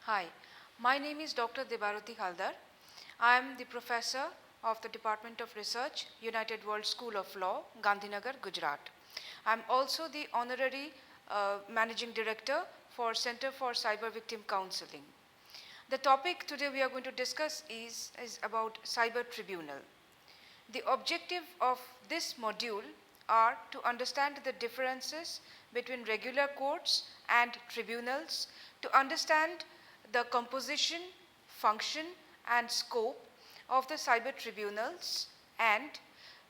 Hi, my name is Dr. Debarati Haldar. I am the professor of the Department of Research, United World School of Law, Gandhinagar, Gujarat. I am also the honorary managing director for Center for Cyber Victim Counseling. The topic today we are going to discuss is about Cyber Tribunal. The objective of this module are to understand the differences between regular courts and tribunals, to understand the composition, function, and scope of the cyber tribunals, and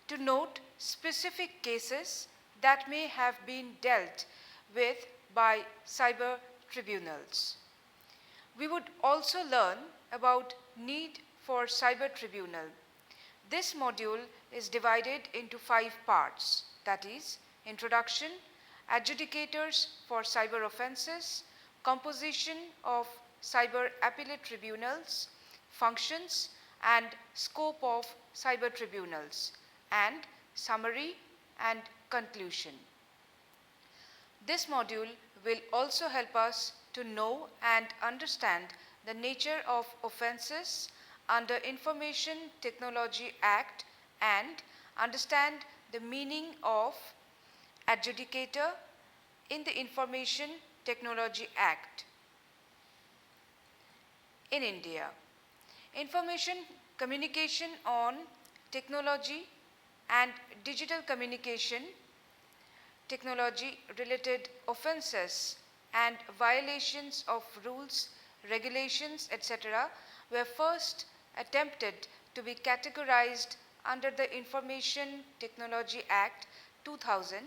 to note specific cases that may have been dealt with by cyber tribunals. We would also learn about need for cyber tribunal. This module is divided into 5 parts, that is, introduction, adjudicators for cyber offenses, composition of cyber appellate tribunals, functions and scope of cyber tribunals, and summary and conclusion. This module will also help us to know and understand the nature of offenses under Information Technology Act and understand the meaning of adjudicator in the Information Technology Act. In India, information communication on technology and digital communication technology related offenses and violations of rules, regulations, etc. were first attempted to be categorized under the Information Technology Act 2000,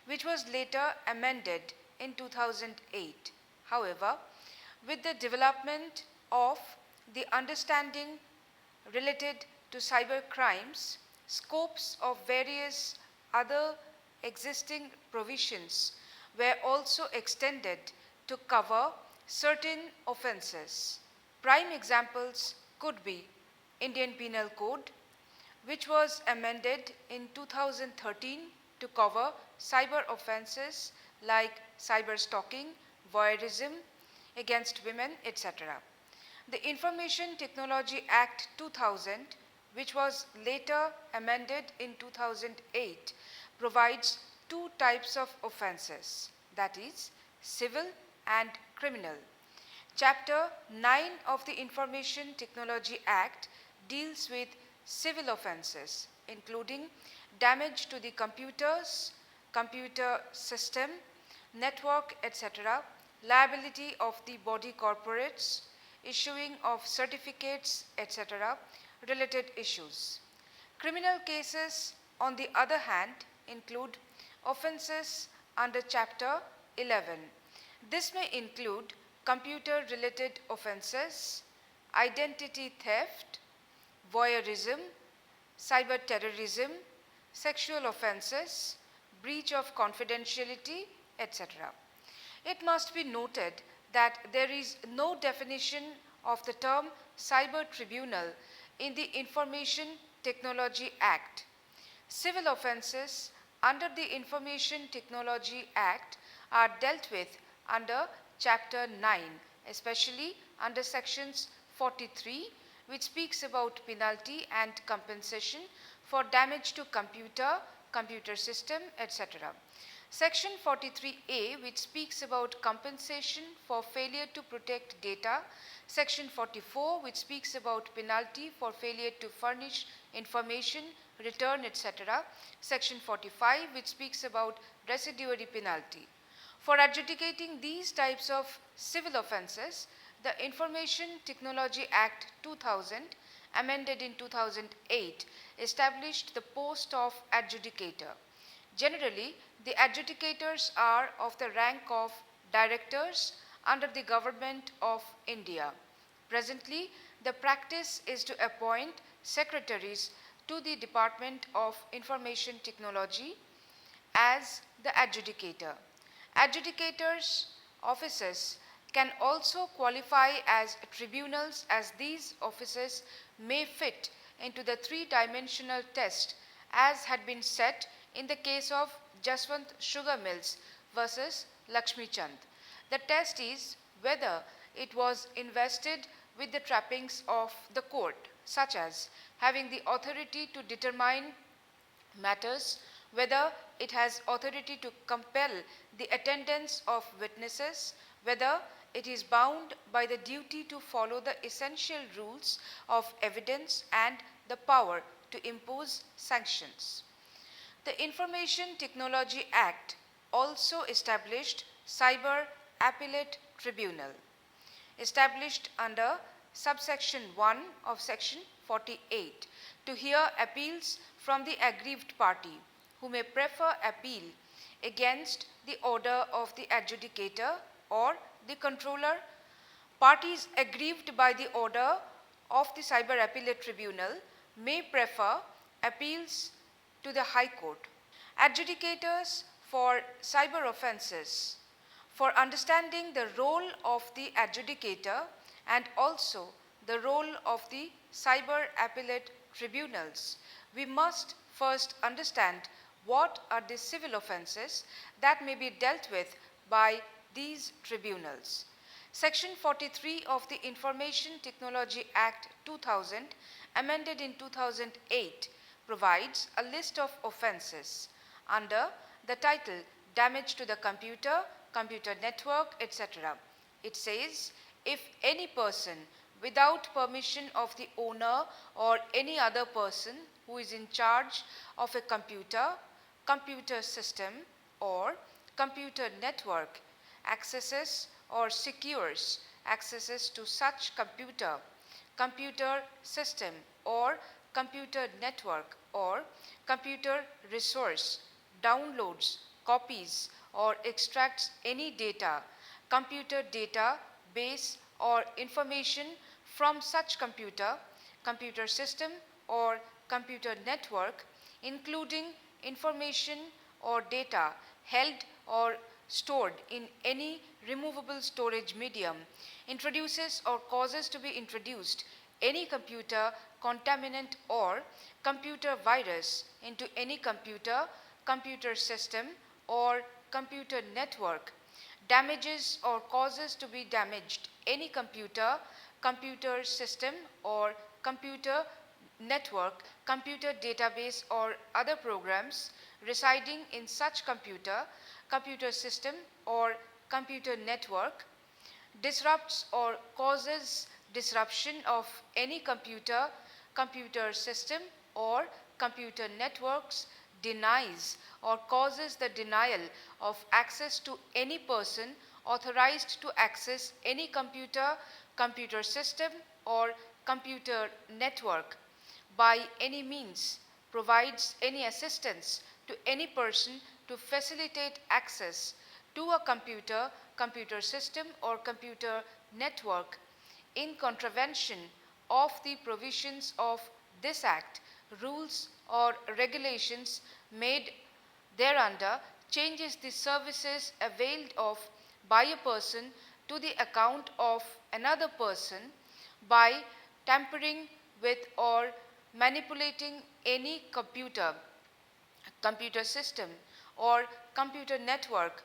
which was later amended in 2008. However, with the development of the understanding related to cyber crimes, scopes of various other existing provisions were also extended to cover certain offenses. Prime examples could be Indian Penal Code, which was amended in 2013 to cover cyber offenses like cyber stalking, voyeurism against women, etc. The Information Technology Act 2000, which was later amended in 2008, provides 2 types of offenses, that is, civil and criminal. Chapter 9 of the Information Technology Act deals with civil offenses, including damage to the computers, computer system, network, etc., liability of the body corporates, issuing of certificates, etc., related issues. Criminal cases, on the other hand, include offenses under Chapter 11. This may include computer-related offenses, identity theft, voyeurism, cyber terrorism, sexual offenses, breach of confidentiality, etc. It must be noted that there is no definition of the term cyber tribunal in the Information Technology Act. Civil offenses under the Information Technology Act are dealt with under Chapter 9, especially under sections 43, which speaks about penalty and compensation for damage to computer system, etc. Section 43A, which speaks about compensation for failure to protect data. Section 44, which speaks about penalty for failure to furnish information, return, etc. Section 45, which speaks about residuary penalty. For adjudicating these types of civil offenses, the Information Technology Act 2000, amended in 2008, established the post of adjudicator. Generally, the adjudicators are of the rank of directors under the Government of India. Presently, the practice is to appoint secretaries to the Department of Information Technology as the adjudicator. Adjudicators' offices can also qualify as tribunals, as these offices may fit into the 3-dimensional test as had been set in the case of Jaswant Sugar Mills versus Lakshmi Chand. The test is whether it was invested with the trappings of the court, such as having the authority to determine matters, whether it has authority to compel the attendance of witnesses, whether it is bound by the duty to follow the essential rules of evidence, and the power to impose sanctions. The Information Technology Act also established Cyber Appellate Tribunal, established under subsection 1 of section 48, to hear appeals from the aggrieved party who may prefer appeal against the order of the adjudicator or the controller. Parties aggrieved by the order of the Cyber Appellate Tribunal may prefer appeals to the High Court. Adjudicators for cyber offences, for understanding the role of the adjudicator and also the role of the cyber appellate tribunals, we must first understand what are the civil offences that may be dealt with by these tribunals. Section 43 of the Information Technology Act 2000, amended in 2008, provides a list of offences under the title Damage to the Computer, Computer Network, etc. It says, if any person without permission of the owner or any other person who is in charge of a computer, computer system, or computer network accesses or secures accesses to such computer, computer system, or computer network, or computer resource, downloads, copies, or extracts any data, computer data, base, or information from such computer, computer system, or computer network, including information or data held or stored in any removable storage medium, introduces or causes to be introduced any computer contaminant or computer virus into any computer, computer system, or computer network, damages or causes to be damaged any computer, computer system, or computer network, computer database, or other programs residing in such computer, computer system, or computer network, disrupts or causes disruption of any computer, computer system, or computer networks, denies or causes the denial of access to any person authorized to access any computer, computer system, or computer network by any means, provides any assistance to any person to facilitate access to a computer, computer system, or computer network in contravention of the provisions of this Act, rules or regulations made thereunder, changes the services availed of by a person to the account of another person by tampering with or manipulating any computer, computer system, or computer network,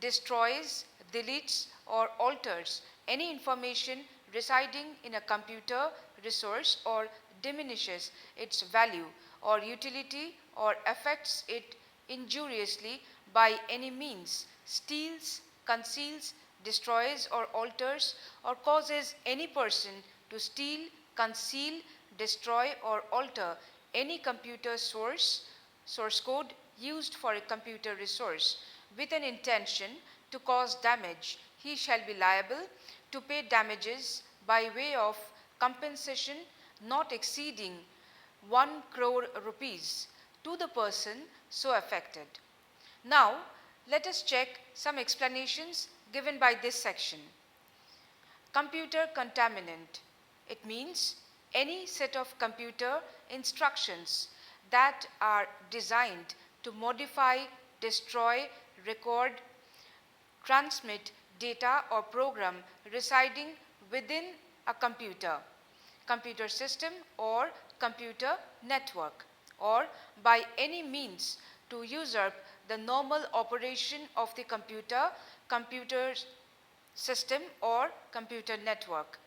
destroys, deletes, or alters any information residing in a computer resource, or diminishes its value or utility, or affects it injuriously by any means, steals, conceals, destroys, or alters, or causes any person to steal, conceal, destroy, or alter any computer source code used for a computer resource with an intention to cause damage, he shall be liable to pay damages by way of compensation not exceeding 1 crore rupees to the person so affected. Now, let us check some explanations given by this section. Computer contaminant. It means any set of computer instructions that are designed to modify, destroy, record, transmit data or program residing within a computer, computer system, or computer network, or by any means to usurp the normal operation of the computer, computer system or computer network.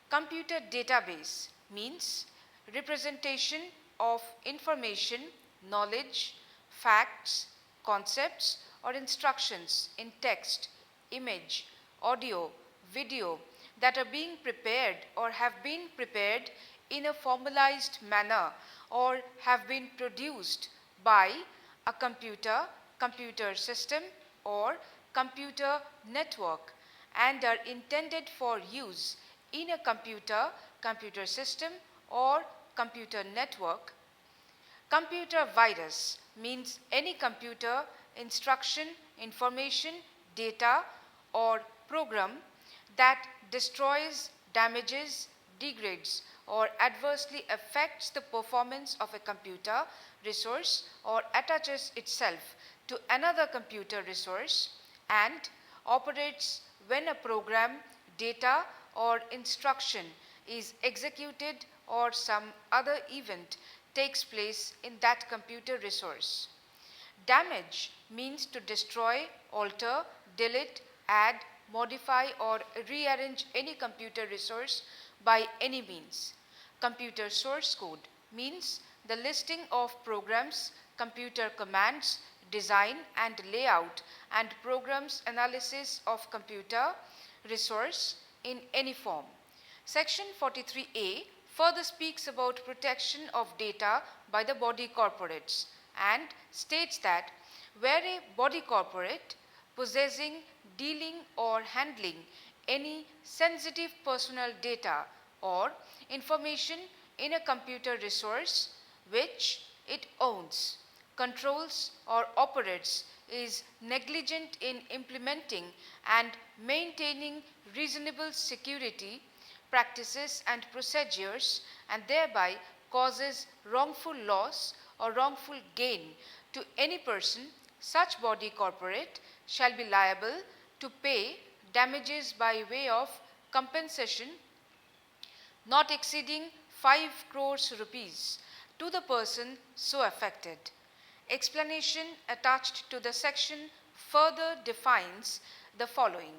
Computer database means representation of information, knowledge, facts, concepts or instructions in text, image, audio, video that are being prepared or have been prepared in a formalized manner or have been produced by a computer system or computer network and are intended for use in a computer system or computer network. Computer virus means any computer instruction, information, data or program that destroys, damages, degrades or adversely affects the performance of a computer resource or attaches itself to another computer resource and operates when a program, data or instruction is executed or some other event takes place in that computer resource. Damage means to destroy, alter, delete, add, modify or rearrange any computer resource by any means. Computer source code means the listing of programs, computer commands, design and layout and programs analysis of computer resource in any form. Section 43A further speaks about protection of data by the body corporates and states that where a body corporate possessing, dealing or handling any sensitive personal data or information in a computer resource which it owns, controls or operates is negligent in implementing and maintaining reasonable security practices and procedures and thereby causes wrongful loss or wrongful gain to any person, such body corporate shall be liable to pay damages by way of compensation not exceeding 5 crores rupees to the person so affected. Explanation attached to the section further defines the following.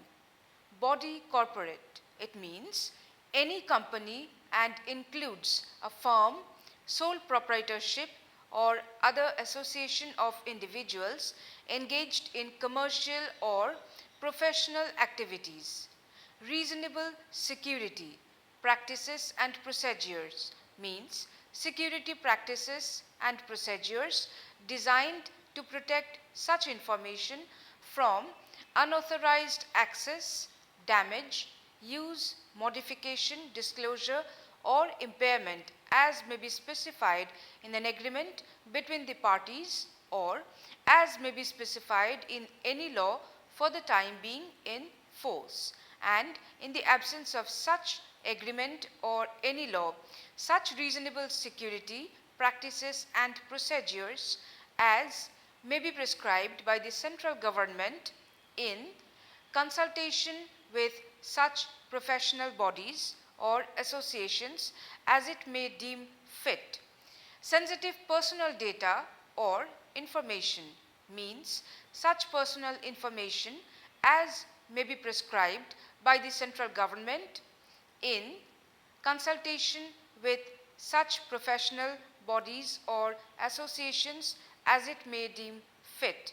Body corporate, it means any company and includes a firm, sole proprietorship or other association of individuals engaged in commercial or professional activities. Reasonable security practices and procedures means security practices and procedures designed to protect such information from unauthorized access, damage, use, modification, disclosure or impairment as may be specified in an agreement between the parties or as may be specified in any law for the time being in force. And in the absence of such agreement or any law, such reasonable security practices and procedures as may be prescribed by the central government in consultation with such professional bodies or associations as it may deem fit. Sensitive personal data or information means such personal information as may be prescribed by the central government in consultation with such professional bodies or associations as it may deem fit.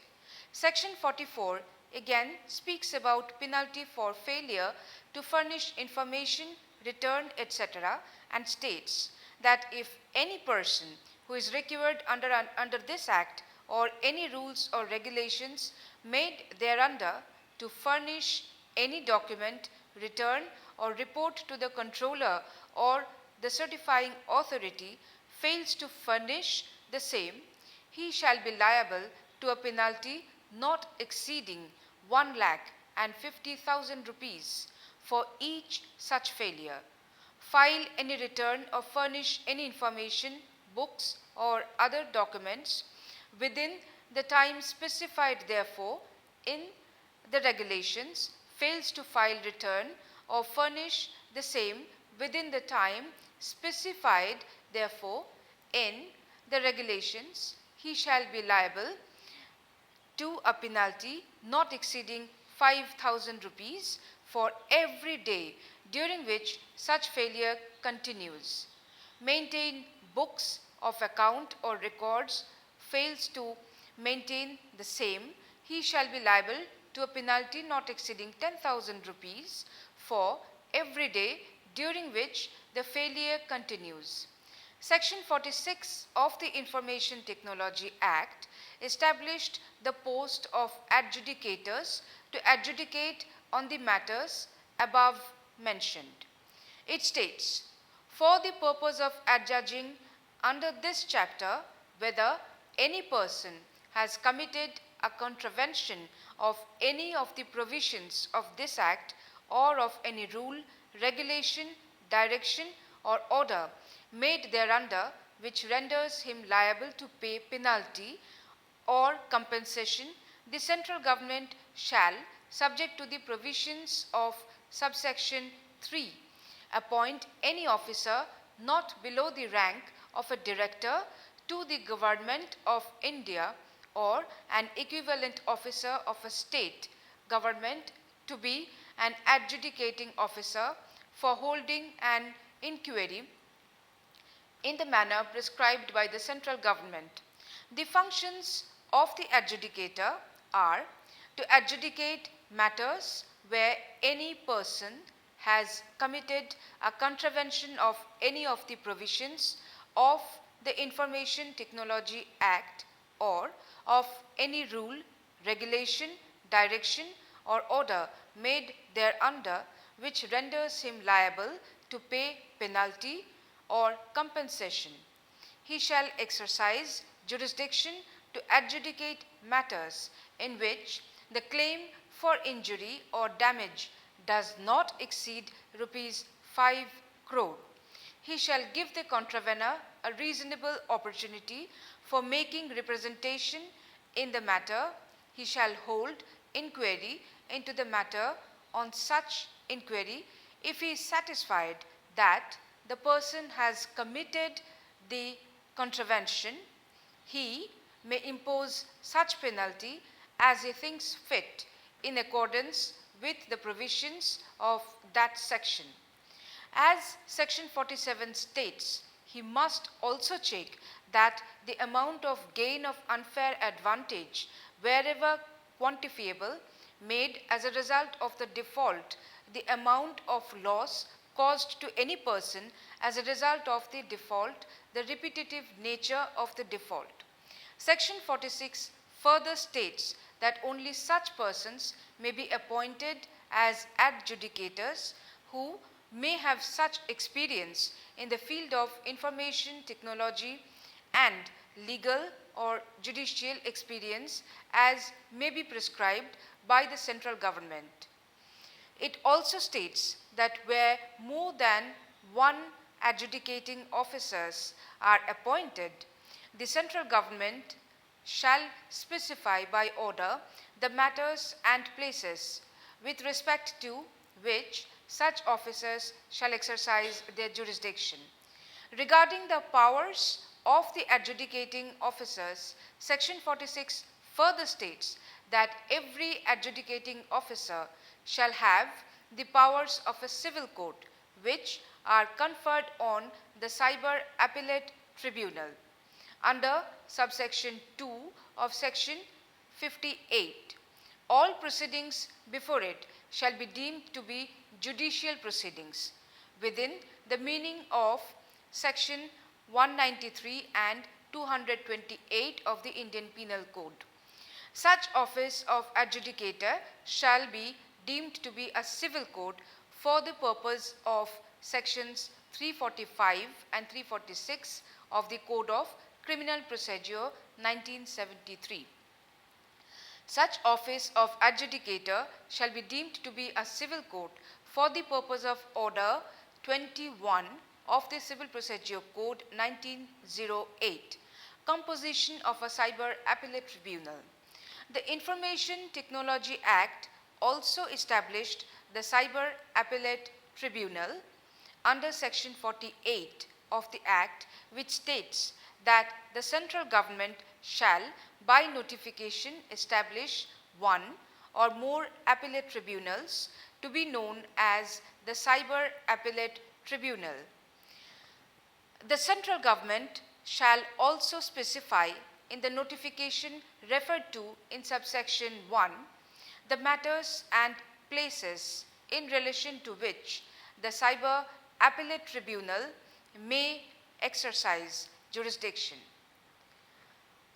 Section 44 again speaks about penalty for failure to furnish information, return, etc. and states that if any person who is required under this act or any rules or regulations made thereunder to furnish any document, return or report to the controller or the certifying authority fails to furnish the same, he shall be liable to a penalty not exceeding 1,50,000 rupees for each such failure. File any return or furnish any information, books or other documents within the time specified therefore in the regulations, fails to file return or furnish the same within the time specified therefore in the regulations, he shall be liable to a penalty not exceeding 5,000 rupees for every day during which such failure continues. Maintain books of account or records, fails to maintain the same, he shall be liable to a penalty not exceeding 10,000 rupees for every day during which the failure continues. Section 46 of the Information Technology Act established the post of adjudicators to adjudicate on the matters above mentioned. It states, for the purpose of adjudging under this chapter whether any person has committed a contravention of any of the provisions of this Act or of any rule, regulation, direction, or order made thereunder which renders him liable to pay penalty or compensation, the central government shall, subject to the provisions of subsection 3, appoint any officer not below the rank of a director to the Government of India or an equivalent officer of a state government to be an adjudicating officer for holding an inquiry in the manner prescribed by the central government. The functions of the adjudicator are to adjudicate matters where any person has committed a contravention of any of the provisions of the Information Technology Act or of any rule, regulation, direction, or order made thereunder which renders him liable to pay penalty or compensation. He shall exercise jurisdiction to adjudicate matters in which the claim for injury or damage does not exceed rupees 5 crore. He shall give the contravenor a reasonable opportunity for making representation in the matter. He shall hold inquiry into the matter. On such inquiry, if he is satisfied that the person has committed the contravention, he may impose such penalty as he thinks fit in accordance with the provisions of that section. As section 47 states, he must also check that the amount of gain of unfair advantage, wherever quantifiable, made as a result of the default, the amount of loss caused to any person as a result of the default, the repetitive nature of the default. Section 46 further states that only such persons may be appointed as adjudicators who may have such experience in the field of information technology and legal or judicial experience as may be prescribed by the central government. It also states that where more than one adjudicating officers are appointed, the central government shall specify by order the matters and places with respect to which such officers shall exercise their jurisdiction. Regarding the powers of the adjudicating officers, section 46 further states that every adjudicating officer shall have the powers of a civil court which are conferred on the Cyber Appellate Tribunal under subsection 2 of section 58. All proceedings before it shall be deemed to be judicial proceedings within the meaning of section 193 and 228 of the Indian Penal Code. Such office of adjudicator shall be deemed to be a civil court for the purpose of sections 345 and 346 of the Code of Criminal Procedure 1973. Such office of adjudicator shall be deemed to be a civil court for the purpose of Order 21 of the Civil Procedure Code 1908, composition of a Cyber Appellate Tribunal. The Information Technology Act also established the Cyber Appellate Tribunal under section 48 of the Act, which states that the central government shall by notification establish one or more appellate tribunals to be known as the Cyber Appellate Tribunal. The central government shall also specify in the notification referred to in subsection 1 the matters and places in relation to which the Cyber Appellate Tribunal may exercise jurisdiction.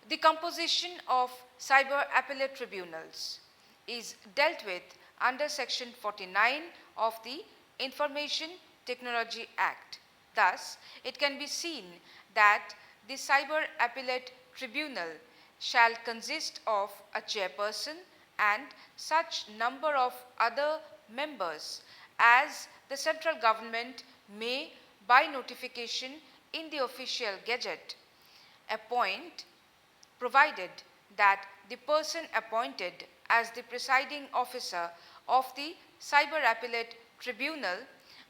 The composition of cyber appellate tribunals is dealt with under section 49 of the Information Technology Act. Thus, it can be seen that the Cyber Appellate Tribunal shall consist of a chairperson and such number of other members as the central government may, by notification in the official gazette, appoint, provided that the person appointed as the presiding officer of the Cyber Appellate Tribunal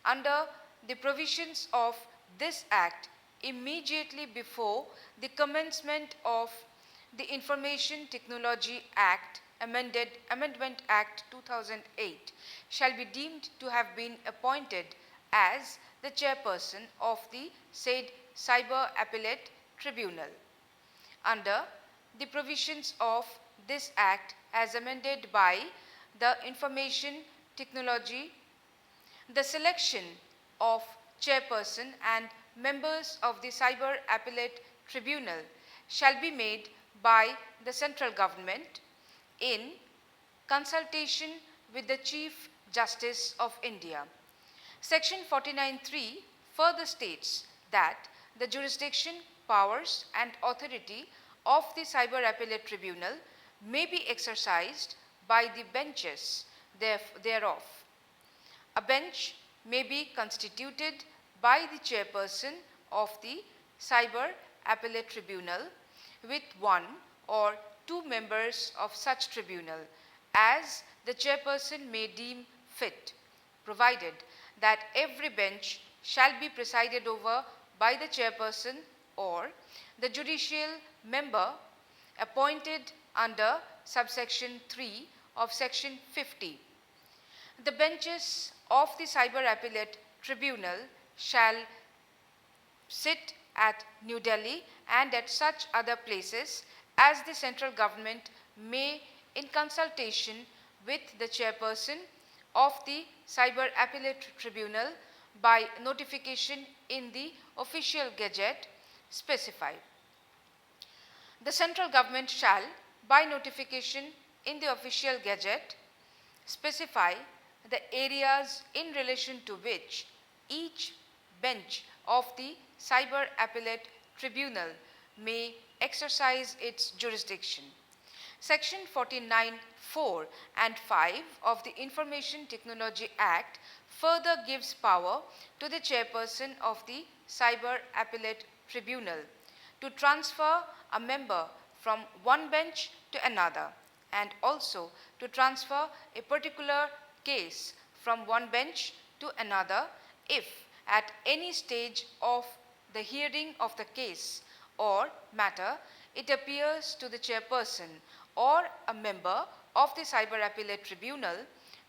under the provisions of this Act immediately before the commencement of the Information Technology Act, Amendment Act 2008, shall be deemed to have been appointed as the chairperson of the said Cyber Appellate Tribunal. Under the provisions of this Act as amended by the Information Technology, the selection of chairperson and members of the Cyber Appellate Tribunal shall be made by the central government in consultation with the Chief Justice of India. Section 49(3) further states that the jurisdiction, powers and authority of the Cyber Appellate Tribunal may be exercised by the benches thereof. A bench may be constituted by the chairperson of the Cyber Appellate Tribunal with one or two members of such tribunal as the chairperson may deem fit, provided that every bench shall be presided over by the chairperson or the judicial member appointed under subsection 3 of section 50. The benches of the Cyber Appellate Tribunal shall sit at New Delhi and at such other places as the central government may, in consultation with the chairperson of the Cyber Appellate Tribunal by notification in the official gazette, specify. The central government shall, by notification in the official gazette, specify the areas in relation to which each bench of the Cyber Appellate Tribunal may exercise its jurisdiction. Section 49(4) and 5 of the Information Technology Act further gives power to the chairperson of the Cyber Appellate Tribunal to transfer a member from one bench to another, and also to transfer a particular case from one bench to another if at any stage of the hearing of the case or matter it appears to the chairperson or a member of the Cyber Appellate Tribunal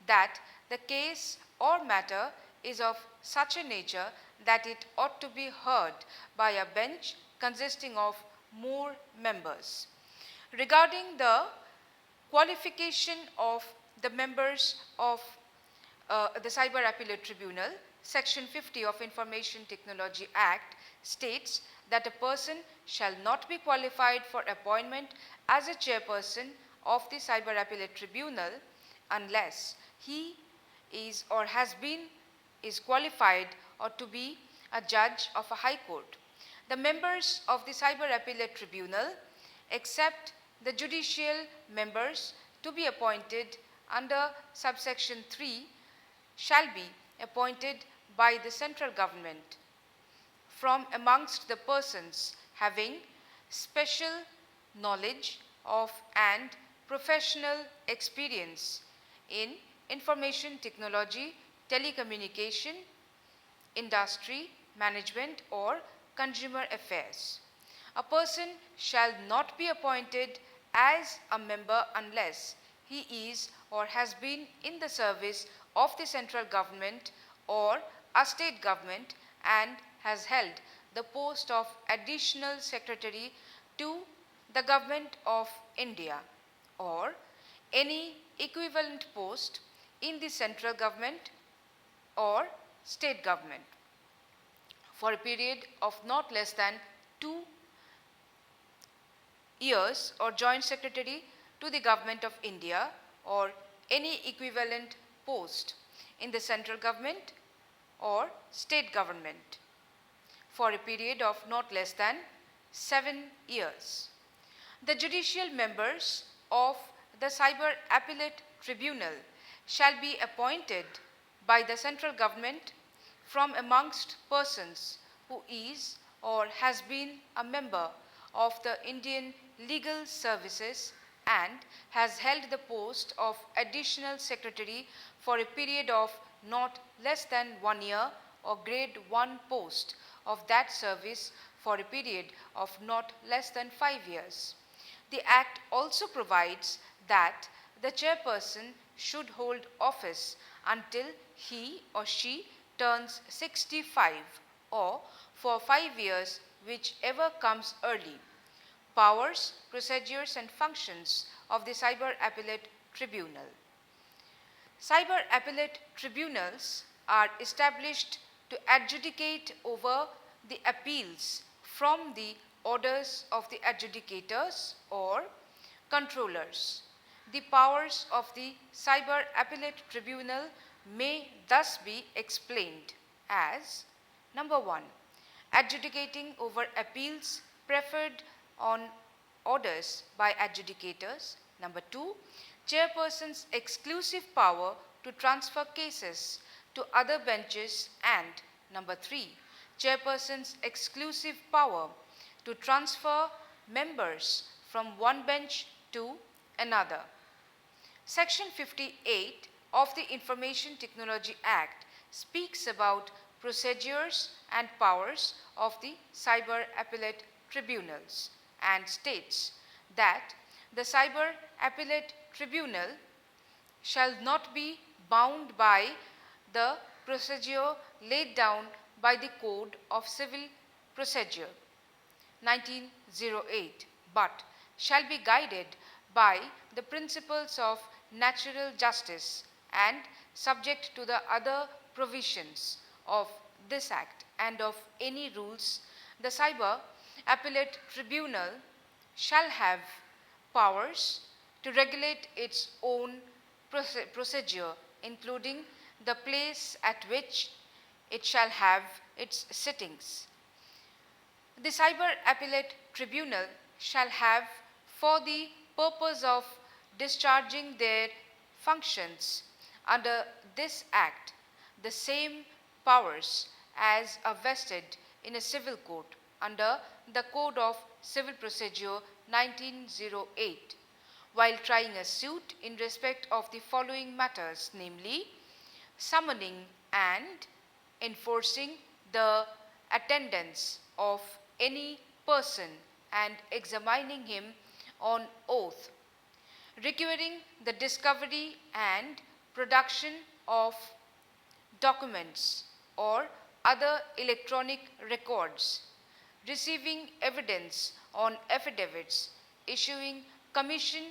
that the case or matter is of such a nature that it ought to be heard by a bench consisting of more members. Regarding the qualification of the members of the Cyber Appellate Tribunal, Section 50 of Information Technology Act states that a person shall not be qualified for appointment as a chairperson of the Cyber Appellate Tribunal unless he is or has been qualified or to be a judge of a high court. The members of the Cyber Appellate Tribunal, except the judicial members to be appointed under subsection 3, shall be appointed by the central government from amongst the persons having special knowledge of and professional experience in information technology, telecommunication, industry, management or consumer affairs. A person shall not be appointed as a member unless he is or has been in the service of the central government or a state government and has held the post of additional secretary to the government of India or any equivalent post in the central government or state government for a period of not less than 2 years, or joint secretary to the government of India or any equivalent post in the central government or state government for a period of not less than 7 years. The judicial members of the Cyber Appellate Tribunal shall be appointed by the central government from amongst persons who is or has been a member of the Indian Legal Services and has held the post of additional secretary for a period of not less than 1 year or grade 1 post of that service for a period of not less than 5 years. The Act also provides that the chairperson should hold office until he or she turns 65 or for 5 years, whichever comes early. Powers, procedures and functions of the Cyber Appellate Tribunal. Cyber Appellate Tribunals are established to adjudicate over the appeals from the orders of the adjudicators or controllers. The powers of the Cyber Appellate Tribunal may thus be explained as: number 1, adjudicating over appeals preferred on orders by adjudicators. Number 2, chairperson's exclusive power to transfer cases to other benches, and number 3, chairperson's exclusive power to transfer members from one bench to another. Section 58 of the Information Technology Act speaks about procedures and powers of the Cyber Appellate Tribunals and states that the Cyber Appellate Tribunal shall not be bound by the procedure laid down by the Code of Civil Procedure 1908, but shall be guided by the principles of natural justice and subject to the other provisions of this Act and of any rules. The Cyber Appellate Tribunal shall have powers to regulate its own procedure, including the place at which it shall have its sittings. The Cyber Appellate Tribunal shall have, for the purpose of discharging their functions under this Act, the same powers as are vested in a civil court under the Code of Civil Procedure 1908, while trying a suit in respect of the following matters, namely, summoning and enforcing the attendance of any person and examining him on oath, requiring the discovery and production of documents or other electronic records, receiving evidence on affidavits, issuing commission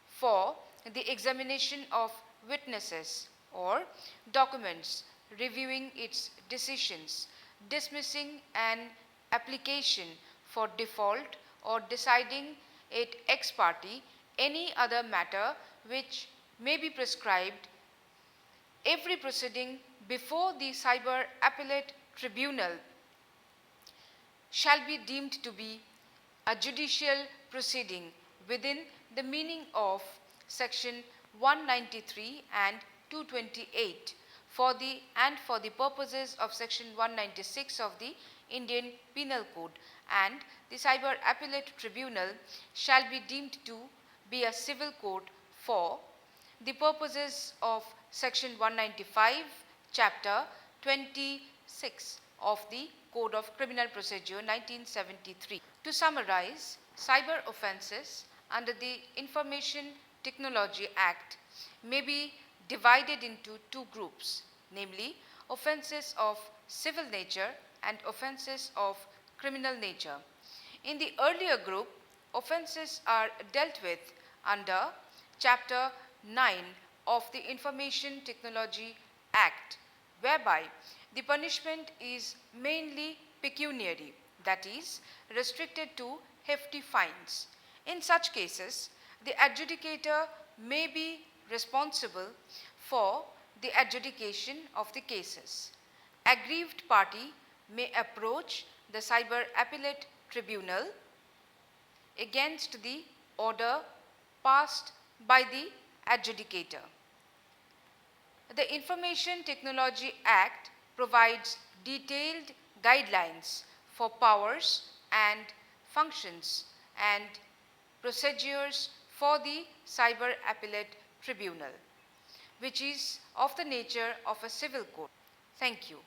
for the examination of witnesses or documents, reviewing its decisions, dismissing an application for default or deciding it ex parte, any other matter which may be prescribed. Every proceeding before the Cyber Appellate Tribunal shall be deemed to be a judicial proceeding within the meaning of section 193 and 228 for the purposes of section 196 of the Indian Penal Code, and the Cyber Appellate Tribunal shall be deemed to be a civil court for the purposes of section 195 chapter 26 of the Code of Criminal Procedure 1973. To summarize, cyber offences under the Information Technology Act may be divided into two groups, namely offences of civil nature and offences of criminal nature. In the earlier group, offences are dealt with under Chapter 9 of the Information Technology Act, whereby the punishment is mainly pecuniary, that is, restricted to hefty fines. In such cases, the adjudicator may be responsible for the adjudication of the cases. Aggrieved party may approach the Cyber Appellate Tribunal against the order passed by the adjudicator. The Information Technology Act provides detailed guidelines for powers and functions and procedures for the Cyber Appellate Tribunal, which is of the nature of a civil court. Thank you.